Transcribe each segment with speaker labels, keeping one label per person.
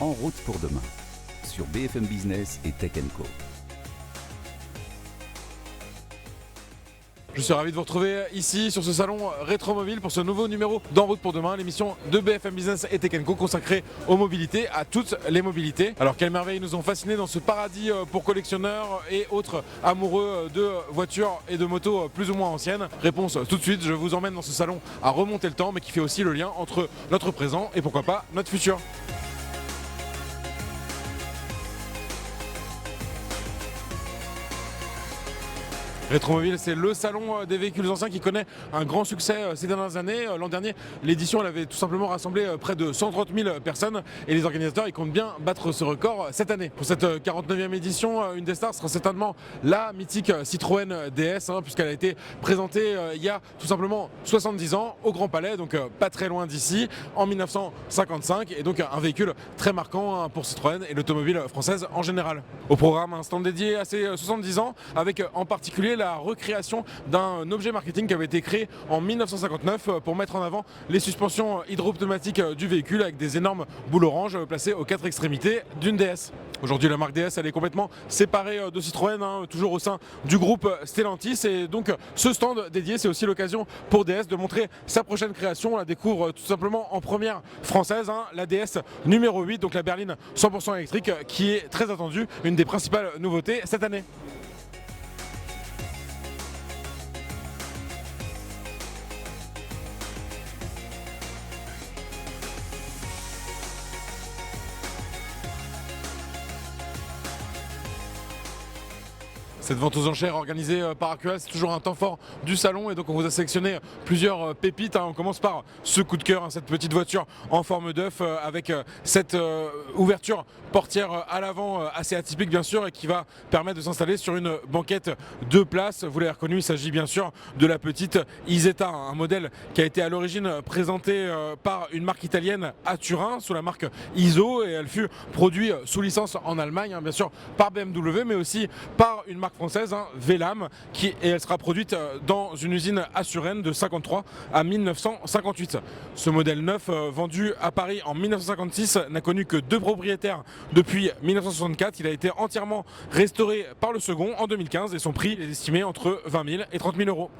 Speaker 1: En route pour demain, sur BFM Business et Tech Co.
Speaker 2: Je suis ravi de vous retrouver ici sur ce salon Rétromobile pour ce nouveau numéro d'En route pour demain, l'émission de BFM Business et Tech Co consacrée aux mobilités, à toutes les mobilités. Alors quelles merveilles nous ont fascinés dans ce paradis pour collectionneurs et autres amoureux de voitures et de motos plus ou moins anciennes. Réponse tout de suite, je vous emmène dans ce salon à remonter le temps mais qui fait aussi le lien entre notre présent et pourquoi pas notre futur. Rétromobile, c'est le salon des véhicules anciens qui connaît un grand succès ces dernières années. L'an dernier, l'édition elle avait tout simplement rassemblé près de 130 000 personnes et les organisateurs ils comptent bien battre ce record cette année. Pour cette 49e édition, une des stars sera certainement la mythique Citroën DS, puisqu'elle a été présentée il y a tout simplement 70 ans au Grand Palais, donc pas très loin d'ici, en 1955, et donc un véhicule très marquant pour Citroën et l'automobile française en général. Au programme, un stand dédié à ces 70 ans, avec en particulier la recréation d'un objet marketing qui avait été créé en 1959 pour mettre en avant les suspensions hydropneumatiques du véhicule avec des énormes boules oranges placées aux quatre extrémités d'une DS. Aujourd'hui, la marque DS elle est complètement séparée de Citroën, toujours au sein du groupe Stellantis, et donc ce stand dédié c'est aussi l'occasion pour DS de montrer sa prochaine création. On la découvre tout simplement en première française, la DS numéro 8, donc la berline 100% électrique qui est très attendue, une des principales nouveautés cette année. Cette vente aux enchères organisée par Acura, c'est toujours un temps fort du salon et donc on vous a sélectionné plusieurs pépites. On commence par ce coup de cœur, cette petite voiture en forme d'œuf avec cette ouverture portière à l'avant assez atypique bien sûr et qui va permettre de s'installer sur une banquette de place. Vous l'avez reconnu, il s'agit bien sûr de la petite Isetta, un modèle qui a été à l'origine présenté par une marque italienne à Turin sous la marque ISO, et elle fut produite sous licence en Allemagne, bien sûr par BMW mais aussi par une marque française, Velam, et elle sera produite dans une usine à Suresnes de 53 à 1958. Ce modèle neuf, vendu à Paris en 1956, n'a connu que deux propriétaires depuis 1964. Il a été entièrement restauré par le second en 2015 et son prix est estimé entre 20 000 et 30 000 euros.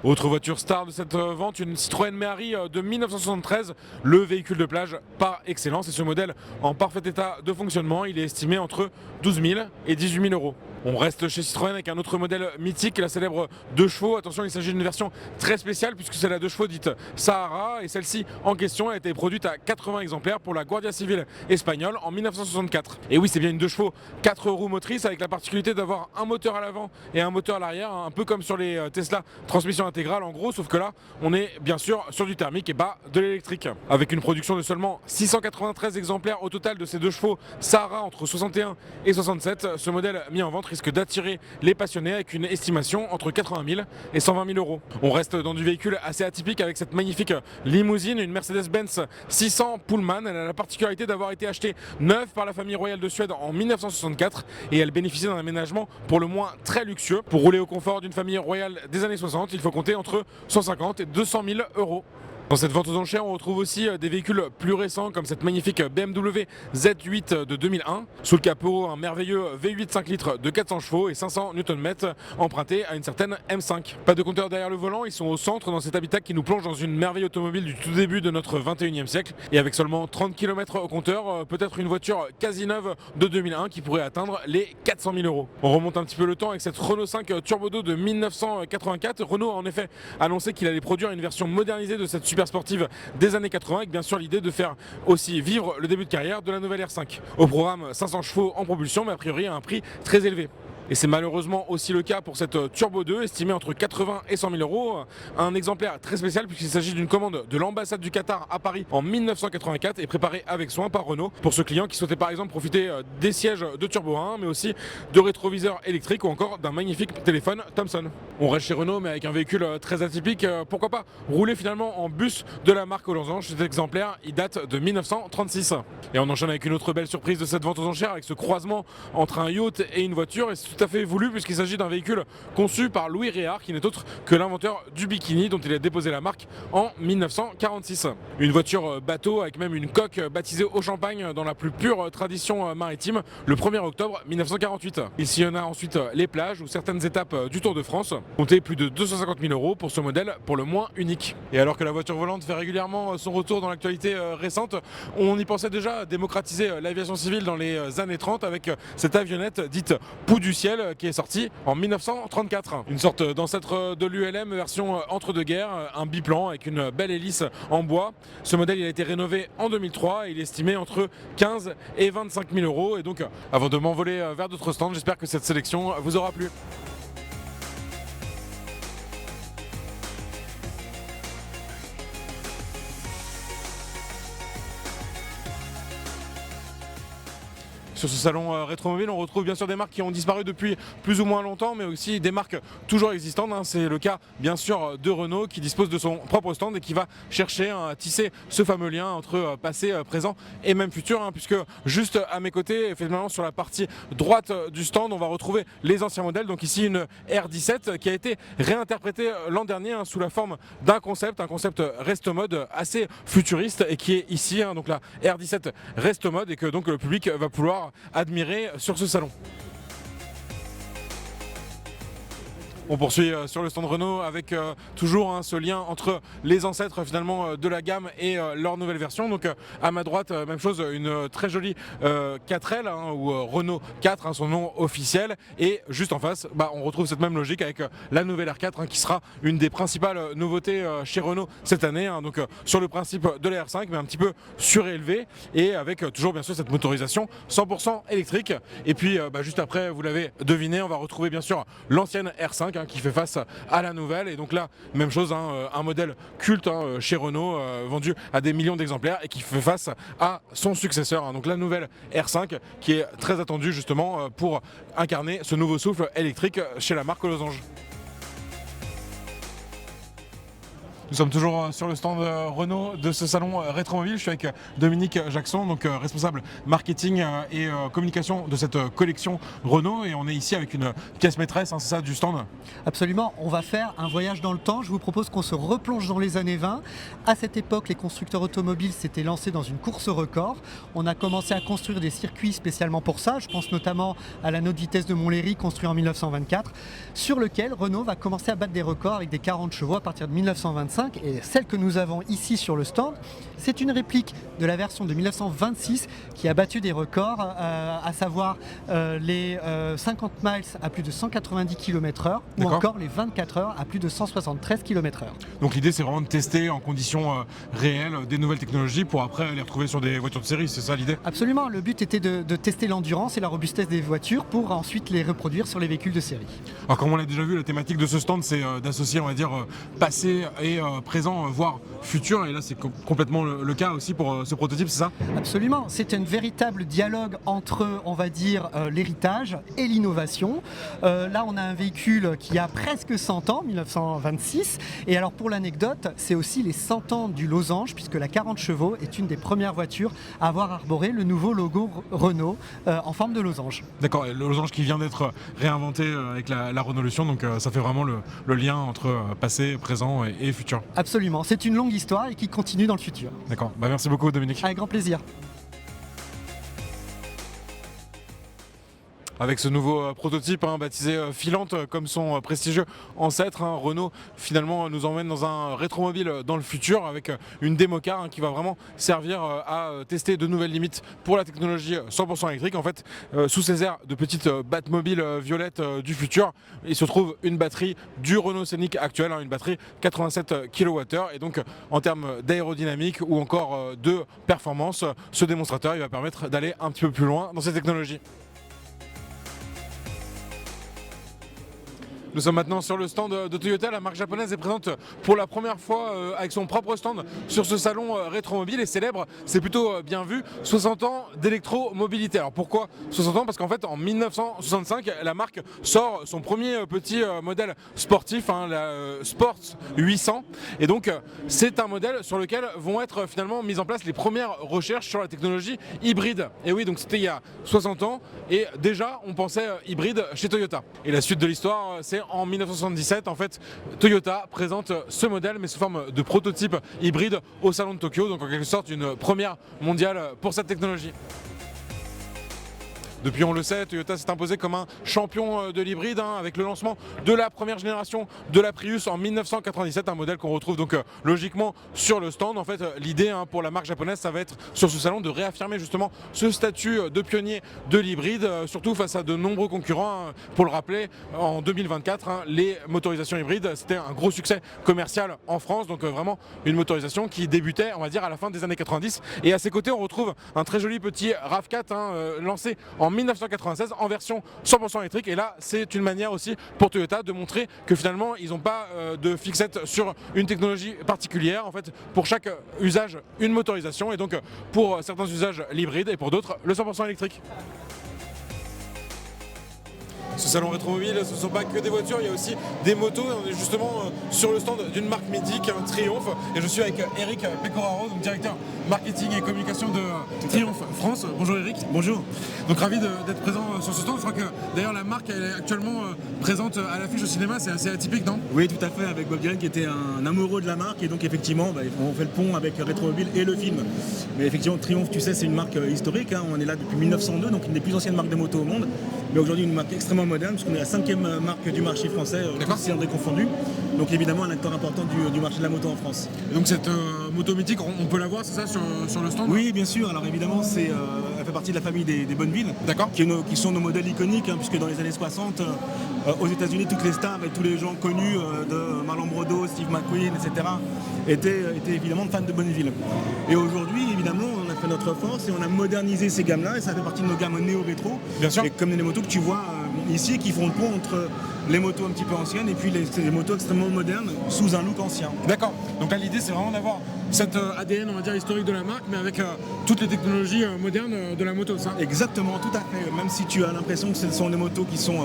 Speaker 2: Autre voiture star de cette vente, une Citroën Méhari de 1973, le véhicule de plage par excellence, et ce modèle en parfait état de fonctionnement, il est estimé entre 12 000 et 18 000 euros. On reste chez Citroën avec un autre modèle mythique, la célèbre 2 chevaux. Attention, il s'agit d'une version très spéciale puisque c'est la 2 chevaux dite Sahara, et celle-ci en question a été produite à 80 exemplaires pour la Guardia Civile espagnole en 1964. Et oui, c'est bien une 2 chevaux 4 roues motrices avec la particularité d'avoir un moteur à l'avant et un moteur à l'arrière, un peu comme sur les Tesla transmission intégrale en gros, sauf que là on est bien sûr sur du thermique et pas de l'électrique. Avec une production de seulement 693 exemplaires au total de ces 2 chevaux Sahara entre 61 et 67, ce modèle mis en vente risque d'attirer les passionnés avec une estimation entre 80 000 et 120 000 euros. On reste dans du véhicule assez atypique avec cette magnifique limousine, une Mercedes-Benz 600 Pullman. Elle a la particularité d'avoir été achetée neuve par la famille royale de Suède en 1964 et elle bénéficie d'un aménagement pour le moins très luxueux. Pour rouler au confort d'une famille royale des années 60, il faut compter entre 150 et 200 000 euros. Dans cette vente aux enchères, on retrouve aussi des véhicules plus récents comme cette magnifique BMW Z8 de 2001. Sous le capot, un merveilleux V8 5 litres de 400 chevaux et 500 Nm emprunté à une certaine M5. Pas de compteur derrière le volant, ils sont au centre dans cet habitat qui nous plonge dans une merveille automobile du tout début de notre 21e siècle. Et avec seulement 30 km au compteur, peut-être une voiture quasi neuve de 2001 qui pourrait atteindre les 400 000 euros. On remonte un petit peu le temps avec cette Renault 5 Turbo 2 de 1984. Renault a en effet annoncé qu'il allait produire une version modernisée de cette super sportive des années 80 avec bien sûr l'idée de faire aussi vivre le début de carrière de la nouvelle R5. Au programme 500 chevaux en propulsion mais a priori à un prix très élevé. Et c'est malheureusement aussi le cas pour cette Turbo 2, estimée entre 80 et 100 000 euros. Un exemplaire très spécial puisqu'il s'agit d'une commande de l'ambassade du Qatar à Paris en 1984 et préparée avec soin par Renault pour ce client qui souhaitait par exemple profiter des sièges de Turbo 1 mais aussi de rétroviseurs électriques ou encore d'un magnifique téléphone Thomson. On reste chez Renault mais avec un véhicule très atypique. Pourquoi pas rouler finalement en bus de la marque aux losanges. Cet exemplaire, il date de 1936. Et on enchaîne avec une autre belle surprise de cette vente aux enchères avec ce croisement entre un yacht et une voiture. Et c'est tout à fait voulu puisqu'il s'agit d'un véhicule conçu par Louis Réard qui n'est autre que l'inventeur du bikini dont il a déposé la marque en 1946. Une voiture bateau avec même une coque baptisée au champagne dans la plus pure tradition maritime le 1er octobre 1948. Il sillonna ensuite les plages ou certaines étapes du Tour de France. Comptez plus de 250 000 € pour ce modèle pour le moins unique. Et alors que la voiture volante fait régulièrement son retour dans l'actualité récente, on y pensait déjà démocratiser l'aviation civile dans les années 30 avec cette avionnette dite Pou du ciel qui est sortie en 1934. Une sorte d'ancêtre de l'ULM version entre-deux-guerres, un biplan avec une belle hélice en bois. Ce modèle il a été rénové en 2003 et il est estimé entre 15 et 25 000 € et donc avant de m'envoler vers d'autres stands, j'espère que cette sélection vous aura plu. Sur ce salon rétromobile, on retrouve bien sûr des marques qui ont disparu depuis plus ou moins longtemps, mais aussi des marques toujours existantes. C'est le cas bien sûr de Renault qui dispose de son propre stand et qui va chercher à tisser ce fameux lien entre passé, présent et même futur, puisque juste à mes côtés, effectivement sur la partie droite du stand, on va retrouver les anciens modèles. Donc ici une R17 qui a été réinterprétée l'an dernier sous la forme d'un concept, un concept resto mode assez futuriste et qui est ici, donc la R17 resto mode et que donc le public va pouvoir admirer sur ce salon. On poursuit sur le stand Renault avec toujours ce lien entre les ancêtres finalement de la gamme et leur nouvelle version. Donc à ma droite, même chose, une très jolie 4L ou Renault 4, son nom officiel. Et juste en face, on retrouve cette même logique avec la nouvelle R4 qui sera une des principales nouveautés chez Renault cette année. Donc sur le principe de la R5 mais un petit peu surélevé et avec toujours bien sûr cette motorisation 100% électrique. Et puis juste après, vous l'avez deviné, on va retrouver bien sûr l'ancienne R5 qui fait face à la nouvelle et donc là même chose, un modèle culte chez Renault vendu à des millions d'exemplaires et qui fait face à son successeur, donc la nouvelle R5 qui est très attendue justement pour incarner ce nouveau souffle électrique chez la marque Losange. Nous sommes toujours sur le stand Renault de ce salon rétromobile. Je suis avec Dominique Jackson, donc responsable marketing et communication de cette collection Renault. Et on est ici avec une pièce maîtresse, c'est ça, du stand?
Speaker 3: Absolument, on va faire un voyage dans le temps. Je vous propose qu'on se replonge dans les années 20. À cette époque, les constructeurs automobiles s'étaient lancés dans une course record. On a commencé à construire des circuits spécialement pour ça. Je pense notamment à la Haute Vitesse de Montlhéry, construit en 1924, sur lequel Renault va commencer à battre des records avec des 40 chevaux à partir de 1925. Et celle que nous avons ici sur le stand, c'est une réplique de la version de 1926 qui a battu des records, à savoir les 50 miles à plus de 190 km/h ou encore les 24 heures à plus de 173 km/h.
Speaker 2: Donc l'idée c'est vraiment de tester en conditions réelles des nouvelles technologies pour après les retrouver sur des voitures de série, c'est ça l'idée?
Speaker 3: Absolument, le but était de tester l'endurance et la robustesse des voitures pour ensuite les reproduire sur les véhicules de série.
Speaker 2: Alors comme on l'a déjà vu, la thématique de ce stand c'est d'associer on va dire passé et présent voire futur et là c'est complètement le cas aussi pour ce prototype, c'est ça?
Speaker 3: Absolument, c'est un véritable dialogue entre on va dire l'héritage et l'innovation. Là on a un véhicule qui a presque 100 ans, 1926, et alors pour l'anecdote c'est aussi les 100 ans du Losange puisque la 40 chevaux est une des premières voitures à avoir arboré le nouveau logo Renault en forme de losange.
Speaker 2: D'accord, et le losange qui vient d'être réinventé avec la Renaulution, donc ça fait vraiment le lien entre passé, présent et futur.
Speaker 3: Absolument, c'est une longue histoire et qui continue dans le futur.
Speaker 2: D'accord, merci beaucoup Dominique.
Speaker 3: Avec grand plaisir.
Speaker 2: Avec ce nouveau prototype baptisé Filante comme son prestigieux ancêtre, Renault finalement nous emmène dans un rétromobile dans le futur avec une démo car qui va vraiment servir à tester de nouvelles limites pour la technologie 100% électrique. En fait, sous ces airs de petites Batmobile violettes du futur, il se trouve une batterie du Renault Scénic actuel, une batterie 87 kWh et donc en termes d'aérodynamique ou encore de performance, ce démonstrateur il va permettre d'aller un petit peu plus loin dans ces technologies. Nous sommes maintenant sur le stand de Toyota. La marque japonaise est présente pour la première fois avec son propre stand sur ce salon rétromobile et célèbre, c'est plutôt bien vu, 60 ans d'électromobilité. Alors pourquoi 60 ans? Parce qu'en fait en 1965 la marque sort son premier petit modèle sportif, la Sports 800, et donc c'est un modèle sur lequel vont être finalement mises en place les premières recherches sur la technologie hybride. Et oui, donc c'était il y a 60 ans et déjà on pensait hybride chez Toyota. Et la suite de l'histoire, c'est en 1977, en fait, Toyota présente ce modèle, mais sous forme de prototype hybride au salon de Tokyo, donc en quelque sorte une première mondiale pour cette technologie. Depuis, on le sait, Toyota s'est imposé comme un champion de l'hybride avec le lancement de la première génération de la Prius en 1997, un modèle qu'on retrouve donc logiquement sur le stand. En fait, l'idée pour la marque japonaise, ça va être sur ce salon de réaffirmer justement ce statut de pionnier de l'hybride, surtout face à de nombreux concurrents. Pour le rappeler, en 2024, les motorisations hybrides, c'était un gros succès commercial en France, donc vraiment une motorisation qui débutait, on va dire, à la fin des années 90. Et à ses côtés, on retrouve un très joli petit RAV4 lancé en 1996 en version 100% électrique, et là c'est une manière aussi pour Toyota de montrer que finalement ils n'ont pas de fixette sur une technologie particulière. En fait, pour chaque usage une motorisation, et donc pour certains usages l'hybride et pour d'autres le 100% électrique. Ce salon rétromobile, ce ne sont pas que des voitures, il y a aussi des motos. On est justement sur le stand d'une marque mythique, Triumph, et je suis avec Eric Pecoraro, donc directeur marketing et communication de Triumph France. Bonjour Eric.
Speaker 4: Bonjour.
Speaker 2: Donc ravi d'être présent sur ce stand. Je crois que d'ailleurs la marque elle est actuellement présente à l'affiche au cinéma, c'est assez atypique, non?
Speaker 4: Oui, tout à fait, avec Bob Dylan qui était un amoureux de la marque, et donc effectivement on fait le pont avec Rétromobile et le film. Mais effectivement Triumph, tu sais, c'est une marque historique, on est là depuis 1902, donc une des plus anciennes marques de moto au monde, mais aujourd'hui une marque extrêmement moderne, puisqu'on est la 5e marque du marché français, tous cylindrés confondus, donc évidemment un acteur important du marché de la moto en France.
Speaker 2: Et donc cette moto mythique, on peut la voir, c'est ça, sur le stand?
Speaker 4: Oui, bien sûr. Alors évidemment, elle fait partie de la famille des Bonneville, qui sont nos modèles iconiques, puisque dans les années 60, aux États-Unis, toutes les stars et tous les gens connus de Marlon Brando, Steve McQueen, etc., étaient évidemment fans de Bonneville. Et aujourd'hui, évidemment, on a fait notre force et on a modernisé ces gammes-là, et ça fait partie de nos gammes néo-rétro.
Speaker 2: Bien sûr.
Speaker 4: Et comme les motos que tu vois ici, qui font le pont entre les motos un petit peu anciennes et puis les motos extrêmement modernes sous un look ancien.
Speaker 2: D'accord. Donc là, l'idée, c'est vraiment d'avoir cette ADN, on va dire, historique de la marque, mais avec toutes les technologies modernes de la moto, ça?
Speaker 4: Exactement, tout à fait. Même si tu as l'impression que ce sont des motos qui sont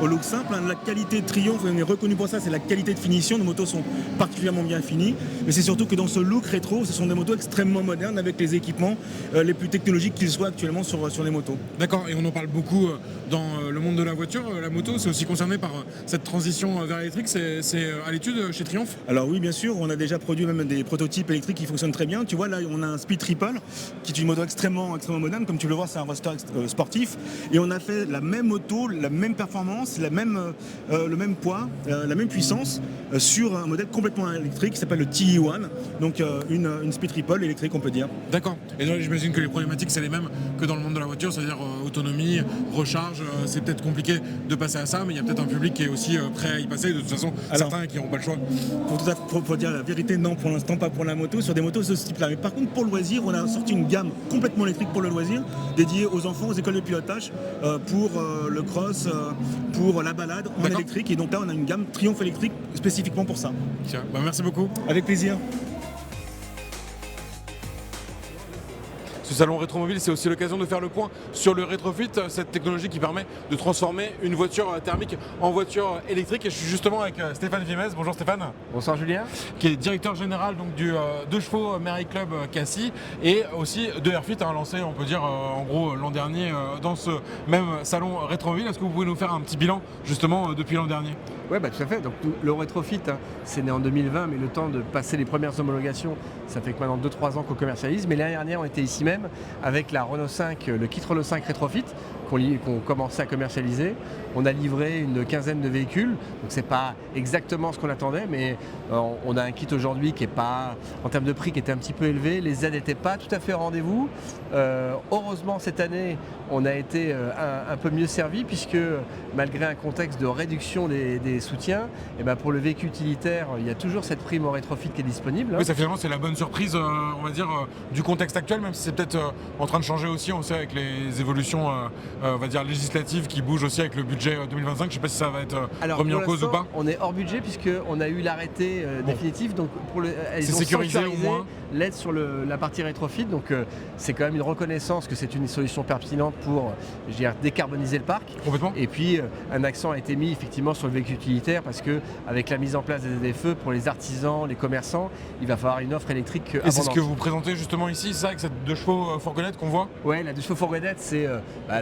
Speaker 4: au look simple, la qualité de Triumph, on est reconnu pour ça, c'est la qualité de finition. Nos motos sont particulièrement bien finies, mais c'est surtout que dans ce look rétro, ce sont des motos extrêmement modernes avec les équipements les plus technologiques qu'ils soient actuellement sur les motos.
Speaker 2: D'accord, et on en parle beaucoup dans le monde de la voiture. La moto, c'est aussi concerné par cette transition vers l'électrique, c'est à l'étude chez Triumph?
Speaker 4: Alors oui, bien sûr, on a déjà produit même des prototypes électriques qui fonctionnent très bien. Tu vois, là, on a un Speed Triple, qui est une moto extrêmement moderne. Comme tu le vois, c'est un roadster sportif. Et on a fait la même moto, la même performance, le même poids, la même puissance sur un modèle complètement électrique qui s'appelle le TE1. Donc une Speed Triple électrique, on peut dire.
Speaker 2: D'accord. Et là, j'imagine que les problématiques, c'est les mêmes que dans le monde de la voiture, c'est-à-dire autonomie, recharge. C'est peut-être compliqué de passer à ça, mais il y a peut-être un public qui est aussi prêt à y passer. De toute façon, certains qui n'auront pas le choix.
Speaker 4: Pour dire la vérité, non, pour l'instant, pas pour la moto, sur des motos de ce type-là. Mais par contre, pour le loisir, on a sorti une gamme complètement électrique pour le loisir, dédiée aux enfants, aux écoles de pilotage, pour le cross, pour la balade en électrique. Et donc là, on a une gamme Triumph électrique spécifiquement pour ça.
Speaker 2: Tiens, merci beaucoup.
Speaker 4: Avec plaisir.
Speaker 2: Ce salon rétromobile, c'est aussi l'occasion de faire le point sur le rétrofit, cette technologie qui permet de transformer une voiture thermique en voiture électrique. Et je suis justement avec Stéphane Vimez. Bonjour Stéphane.
Speaker 5: Bonsoir Julien.
Speaker 2: Qui est directeur général donc, du 2 chevaux Merry Club Cassis, et aussi de Airfit, lancé on peut dire en gros l'an dernier dans ce même salon rétromobile. Est-ce que vous pouvez nous faire un petit bilan justement depuis l'an dernier?
Speaker 5: Oui, tout à fait. Donc, le rétrofit, c'est né en 2020, mais le temps de passer les premières homologations, ça fait que maintenant 2-3 ans qu'on commercialise. Mais l'année dernière, on était ici même avec la Renault 5, le kit Renault 5 rétrofit qu'on commençait à commercialiser. On a livré une quinzaine de véhicules, donc c'est pas exactement ce qu'on attendait, mais on a un kit aujourd'hui qui est pas, en termes de prix, qui était un petit peu élevé. Les aides n'étaient pas tout à fait au rendez-vous. Heureusement, cette année, on a été un peu mieux servi, puisque malgré un contexte de réduction des soutiens. Et ben pour le véhicule utilitaire, il y a toujours cette prime au rétrofit qui est disponible.
Speaker 2: Oui, ça finalement c'est la bonne surprise, on va dire, du contexte actuel, même si c'est peut-être en train de changer aussi, on sait, avec les évolutions on va dire législatives qui bougent aussi avec le budget 2025. Je ne sais pas si ça va être remis en cause ou pas.
Speaker 5: On est hors budget puisqu'on a eu l'arrêté définitif, donc ils ont
Speaker 2: sécurisé au
Speaker 5: sanctuarisé
Speaker 2: moins
Speaker 5: l'aide sur la partie rétrofit, donc c'est quand même une reconnaissance que c'est une solution pertinente pour décarboniser le parc.
Speaker 2: Complètement.
Speaker 5: Et puis un accent a été mis effectivement sur le véhicule utilitaire parce que avec la mise en place des ZFE pour les artisans, les commerçants, il va falloir une offre électrique abondante.
Speaker 2: Et c'est ce que vous présentez justement ici, ça, avec cette 2 chevaux fourgonnette qu'on voit.
Speaker 5: Ouais, la 2 chevaux fourgonnette, c'est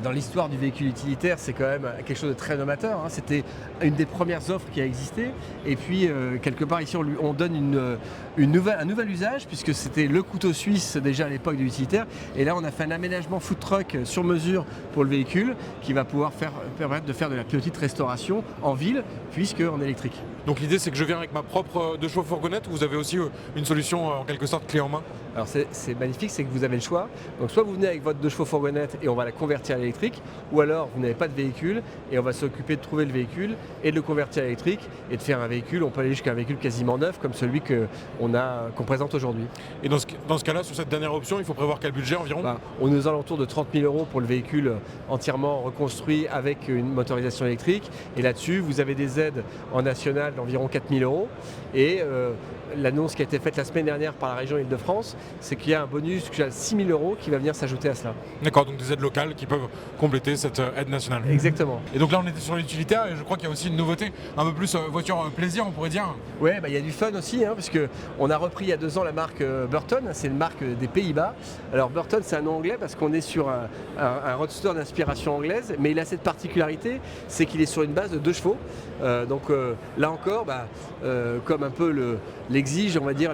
Speaker 5: dans l'histoire du véhicule utilitaire, c'est quand même quelque chose de très novateur. Hein. C'était une des premières offres qui a existé. Et puis quelque part ici, on donne un nouvel usage puisque c'était le couteau suisse déjà à l'époque de l'utilitaire. Et là, on a fait un aménagement food truck sur mesure pour le véhicule qui va pouvoir permettre de faire de la petite restauration en ville puisqu'en électrique.
Speaker 2: Donc l'idée, c'est que je viens avec ma propre 2 chevaux fourgonnette, ou vous avez aussi une solution en quelque sorte clé en main?
Speaker 5: Alors c'est magnifique, c'est que vous avez le choix. Donc soit vous venez avec votre 2 chevaux fourgonnette et on va la convertir à l'électrique, ou alors vous n'avez pas de véhicule et on va s'occuper de trouver le véhicule et de le convertir à l'électrique et de faire un véhicule. On peut aller jusqu'à un véhicule quasiment neuf comme celui qu'on présente aujourd'hui.
Speaker 2: Et dans ce cas-là, sur cette dernière option, il faut prévoir quel budget environ?
Speaker 5: On est aux alentours de 30 000 € pour le véhicule entièrement reconstruit avec une motorisation électrique. Et là-dessus, vous avez des aides en national d'environ 4 000 €. Et l'annonce qui a été faite la semaine dernière par la région Île-de-France, c'est qu'il y a un bonus de 6 000 € qui va venir s'ajouter à cela.
Speaker 2: D'accord, donc des aides locales qui peuvent compléter cette aide nationale.
Speaker 5: Exactement.
Speaker 2: Et donc là, on était sur l'utilitaire et je crois qu'il y a aussi une nouveauté, un peu plus voiture plaisir, on pourrait dire.
Speaker 5: Oui, il y a du fun aussi, hein, parce qu'on a repris il y a 2 ans la marque Burton, c'est une marque des Pays-Bas. Alors Burton, c'est un nom anglais parce qu'on est sur un roadster d'inspiration anglaise, mais il a cette particularité, c'est qu'il est sur une base de 2 chevaux. Donc là encore, comme un peu l'exige, on va dire,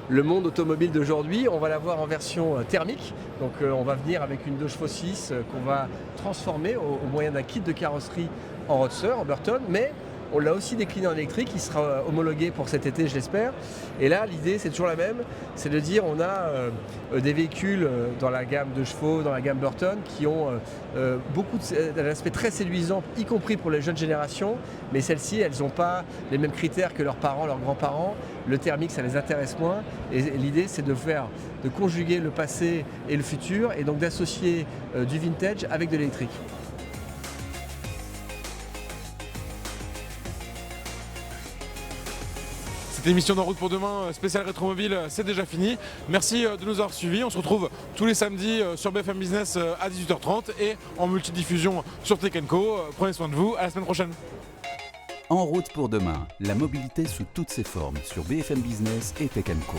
Speaker 5: le monde automobile d'aujourd'hui, on va l'avoir en version thermique. Donc on va venir avec une 2 chevaux 6 qu'on va transformer au moyen d'un kit de carrosserie en roadster, en Burton, mais on l'a aussi décliné en électrique, il sera homologué pour cet été, je l'espère. Et là, l'idée, c'est toujours la même, c'est de dire on a des véhicules dans la gamme de chevaux, dans la gamme Burton, qui ont beaucoup d'un aspect très séduisant, y compris pour les jeunes générations, mais celles-ci, elles n'ont pas les mêmes critères que leurs parents, leurs grands-parents. Le thermique, ça les intéresse moins. Et l'idée, c'est de conjuguer le passé et le futur, et donc d'associer du vintage avec de l'électrique.
Speaker 2: Cette émission d'En route pour demain spéciale Rétromobile, c'est déjà fini. Merci de nous avoir suivis. On se retrouve tous les samedis sur BFM Business à 18h30 et en multidiffusion sur Tech & Co. Prenez soin de vous, à la semaine prochaine.
Speaker 1: En route pour demain, la mobilité sous toutes ses formes sur BFM Business et Tech & Co.